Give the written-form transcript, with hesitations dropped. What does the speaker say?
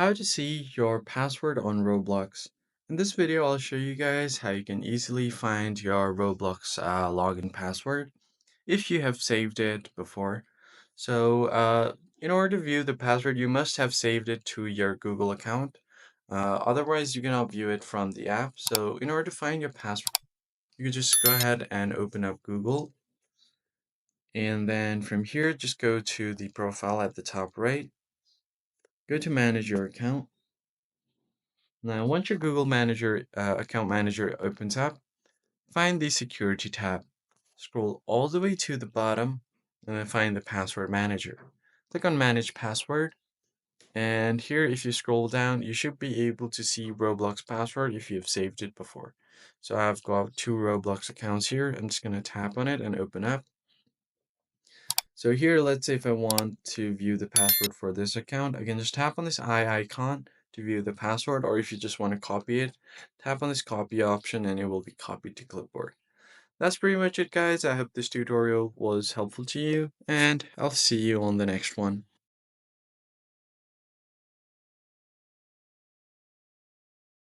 How to see your password on Roblox. In this video, I'll show you guys how you can easily find your Roblox login password if you have saved it before. In order to view the password, you must have saved it to your Google account. Otherwise, you cannot view it from the app. So, in order to find your password, you can just go ahead and open up Google. And then from here, just go to the profile at the top right. Go to manage your account. Now, once your Google Manager account manager opens up, find the security tab. Scroll all the way to the bottom and then find the password manager. Click on manage password. And here, if you scroll down, you should be able to see Roblox password if you've saved it before. So I've got two Roblox accounts here. I'm just going to tap on it and open up. So here, let's say if I want to view the password for this account, I can just tap on this eye icon to view the password, or if you just want to copy it, tap on this copy option and it will be copied to clipboard. That's pretty much it, guys. I hope this tutorial was helpful to you, and I'll see you on the next one.